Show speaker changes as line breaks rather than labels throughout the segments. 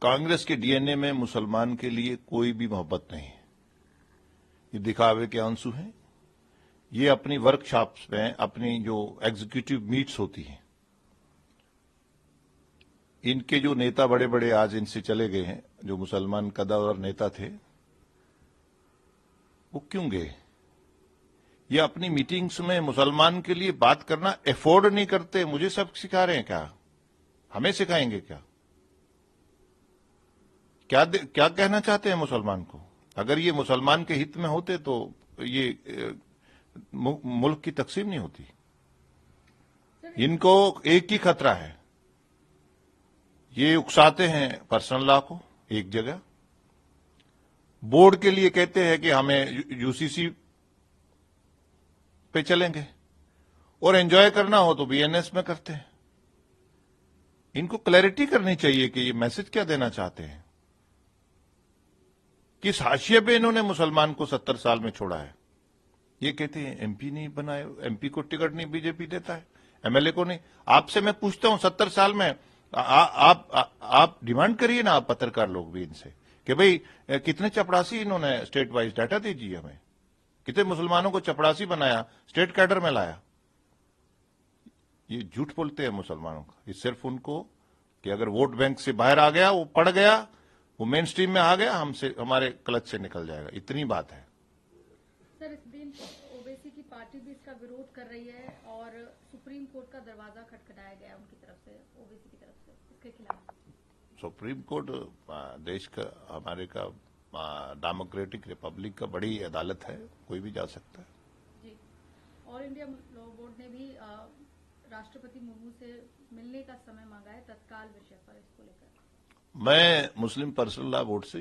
कांग्रेस के डीएनए में मुसलमान के लिए कोई भी मोहब्बत नहीं है। ये दिखावे के आंसू हैं। ये अपनी वर्कशॉप्स में, अपनी जो एग्जीक्यूटिव मीट्स होती हैं, इनके जो नेता बड़े बड़े आज इनसे चले गए हैं, जो मुसलमान कद्दावर नेता थे, वो क्यों गए? ये अपनी मीटिंग्स में मुसलमान के लिए बात करना एफोर्ड नहीं करते। मुझे सब सिखा रहे हैं क्या? हमें सिखाएंगे क्या? क्या कहना चाहते हैं मुसलमान को? अगर ये मुसलमान के हित में होते तो ये मुल्क की तकसीम नहीं होती। इनको एक ही खतरा है, ये उकसाते हैं पर्सनल लॉ को एक जगह, बोर्ड के लिए कहते हैं कि हमें यूसीसी पे चलेंगे, और एंजॉय करना हो तो बीएनएस में करते हैं। इनको क्लैरिटी करनी चाहिए कि ये मैसेज क्या देना चाहते हैं। किस हाशिए पे इन्होंने मुसलमान को 70 साल में छोड़ा है? ये कहते हैं एमपी नहीं बनाए, एमपी को टिकट नहीं बीजेपी देता है, एमएलए को नहीं। आपसे मैं पूछता हूं 70 साल में आप डिमांड करिए ना, आप पत्रकार लोग भी इनसे कि भाई कितने चपरासी इन्होंने स्टेट वाइज डाटा दीजिए हमें, कितने मुसलमानों को चपरासी बनाया, स्टेट कैडर में लाया। ये झूठ बोलते हैं मुसलमानों का। ये सिर्फ उनको कि अगर वोट बैंक से बाहर आ गया, वो पड़ गया, वो मेन स्ट्रीम में आ गया, हमसे हमारे क्लच से निकल जाएगा, इतनी बात है।
सर, इस दिन ओवैसी की पार्टी भी इसका विरोध कर रही है और सुप्रीम कोर्ट का दरवाजा खटखटाया गया उनकी तरफ से, ओवैसी की तरफ से, इसके खिलाफ। सुप्रीम कोर्ट
देश का, हमारे का डेमोक्रेटिक रिपब्लिक का बड़ी अदालत है, कोई भी जा सकता है
जी। ऑल इंडिया लॉ बोर्ड ने भी राष्ट्रपति मुर्मू से मिलने का समय मांगा है तत्काल विषय पर, इसको लेकर
मैं मुस्लिम पर्सनल लॉ बोर्ड से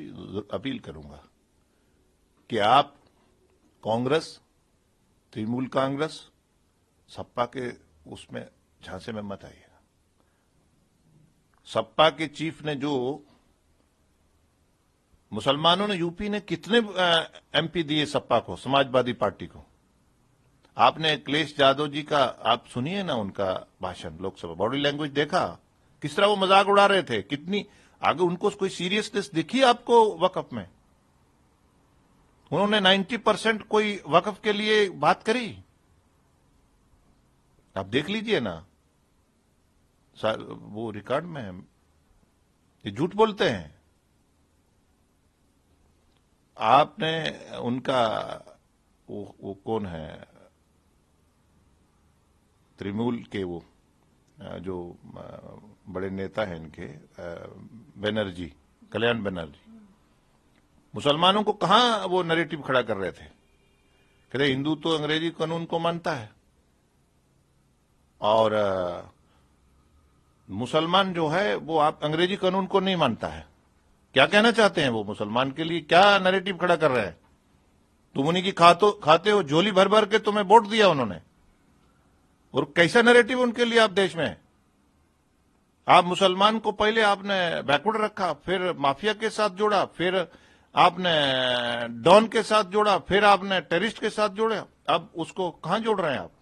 अपील करूंगा कि आप कांग्रेस, तृणमूल कांग्रेस, सपा के उसमें झांसे में मत आइए। सपा के चीफ ने जो मुसलमानों ने, यूपी ने कितने एमपी दिए सपा को, समाजवादी पार्टी को। आपने अखिलेश यादव जी का आप सुनिए ना, उनका भाषण लोकसभा, बॉडी लैंग्वेज देखा किस तरह वो मजाक उड़ा रहे थे, कितनी आगे उनको कोई सीरियसनेस दिखी आपको वक्फ में? उन्होंने 90% कोई वक्फ के लिए बात करी? आप देख लीजिए ना, वो रिकॉर्ड में है। ये झूठ बोलते हैं। आपने उनका वो कौन है, तृणमूल के वो जो बड़े नेता हैं इनके, बनर्जी, कल्याण बनर्जी, मुसलमानों को कहां वो नैरेटिव खड़ा कर रहे थे? कहते हिंदू तो अंग्रेजी कानून को मानता है और मुसलमान जो है वो आप अंग्रेजी कानून को नहीं मानता है। क्या कहना चाहते हैं वो? मुसलमान के लिए क्या नैरेटिव खड़ा कर रहे हैं? तुम उन्हीं की खाते हो, झोली भर भर के तुम्हें वोट दिया उन्होंने, और कैसा नैरेटिव उनके लिए आप देश में? आप मुसलमान को पहले आपने बैकवर्ड रखा, फिर माफिया के साथ जोड़ा, फिर आपने डॉन के साथ जोड़ा, फिर आपने टेररिस्ट के साथ जोड़ा। अब उसको कहां जोड़ रहे हैं आप?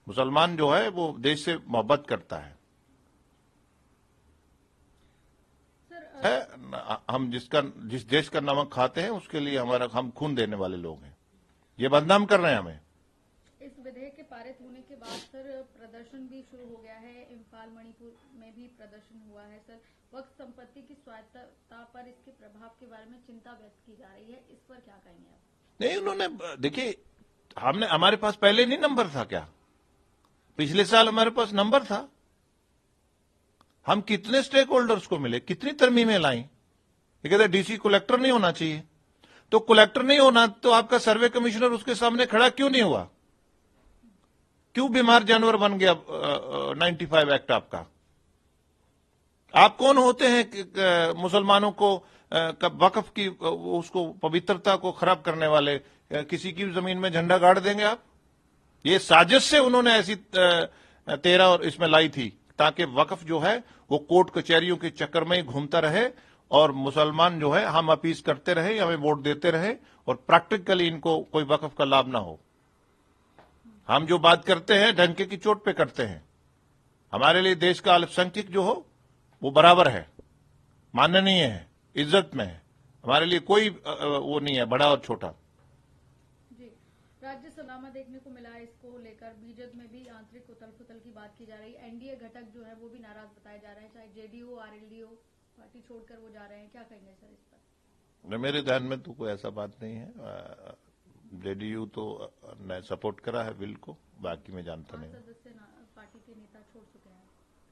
मुसलमान जो है वो देश से मोहब्बत करता है। हम जिस देश का नमक खाते हैं उसके लिए हम खून देने वाले लोग हैं। ये बदनाम कर रहे हैं हमें।
इस विधेयक के पारित होने के बाद सर प्रदर्शन भी शुरू हो गया है। इम्फाल, मणिपुर में भी प्रदर्शन हुआ है। सर, वक्फ संपत्ति की स्वायत्तता पर इसके प्रभाव के बारे में चिंता व्यक्त की जा रही है, इस पर क्या कहेंगे आप?
नहीं, उन्होंने देखिए, हमारे पास पहले नहीं नंबर था क्या? पिछले साल हमारे पास नंबर था। हम कितने स्टेक होल्डर्स को मिले, कितनी तरमीमें लाई। ये कहते डीसी कलेक्टर नहीं होना चाहिए, तो कलेक्टर नहीं होना तो आपका सर्वे कमिश्नर उसके सामने खड़ा क्यों नहीं हुआ? क्यों बीमार जानवर बन गया 95 एक्ट आपका? आप कौन होते हैं मुसलमानों को वक्फ की उसको पवित्रता को खराब करने वाले? किसी की जमीन में झंडा गाड़ देंगे आप? ये साजिश से उन्होंने ऐसी 13 और इसमें लाई थी ताकि वक्फ जो है वो कोर्ट कचहरियों के चक्कर में ही घूमता रहे और मुसलमान जो है हम अपील करते रहे, हमें वोट देते रहे और प्रैक्टिकली इनको कोई वक्फ का लाभ ना हो। हम जो बात करते हैं डंके की चोट पे करते हैं। हमारे लिए देश का अल्पसंख्यक जो हो वो बराबर है, माननीय है, इज्जत में है। हमारे लिए कोई वो नहीं है बड़ा और छोटा।
जी, राज्यसभा में देखने को मिला है इसको लेकर बीजेपी में भी आंतरिक उथल पुथल की बात की जा रही है। एनडीए घटक जो है वो भी नाराज बताए जा रहे हैं, चाहे जेडीयू आरएलडीओ पार्टी छोड़कर वो जा रहे हैं। क्या कहेंगे सर इस पर?
मेरे ध्यान में तो कोई ऐसा बात नहीं है। जेडीयू तो ने सपोर्ट करा है बिल को, बाकी मैं जानता नहीं।
सदस्य पार्टी के नेता छोड़ चुके हैं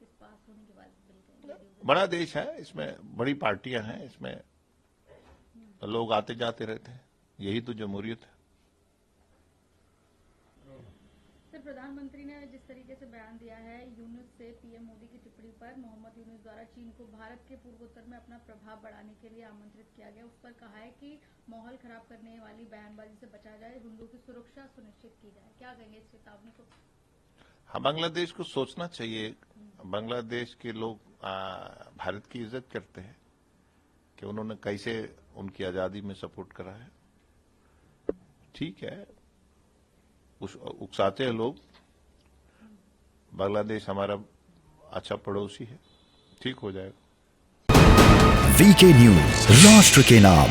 इस पास होने के बाद बिल के।
बड़ा देश है, इसमें बड़ी पार्टियां हैं, इसमें लोग आते जाते रहते हैं, यही तो जमहूरियत है।
सर, प्रधानमंत्री ने जिस तरीके से बयान दिया है यूनुस से पीएम मोदी की टिप्पणी पर, मोहम्मद यूनुस द्वारा चीन को भारत के पूर्वोत्तर में अपना प्रभाव बढ़ाने के लिए आमंत्रित किया गया, उस पर कहा है कि माहौल खराब करने वाली बयानबाजी से बचा जाए, हिंदुओं की सुरक्षा सुनिश्चित की जाए। क्या कहेंगे इस चेतावनी को?
हाँ, बांग्लादेश को सोचना चाहिए। बांग्लादेश के लोग भारत की इज्जत करते हैं कि उन्होंने कैसे उनकी आजादी में सपोर्ट करा है। ठीक है, उकसाते हैं लोग। बांग्लादेश हमारा अच्छा पड़ोसी है, ठीक हो जाएगा।
वीके न्यूज, राष्ट्र के नाम।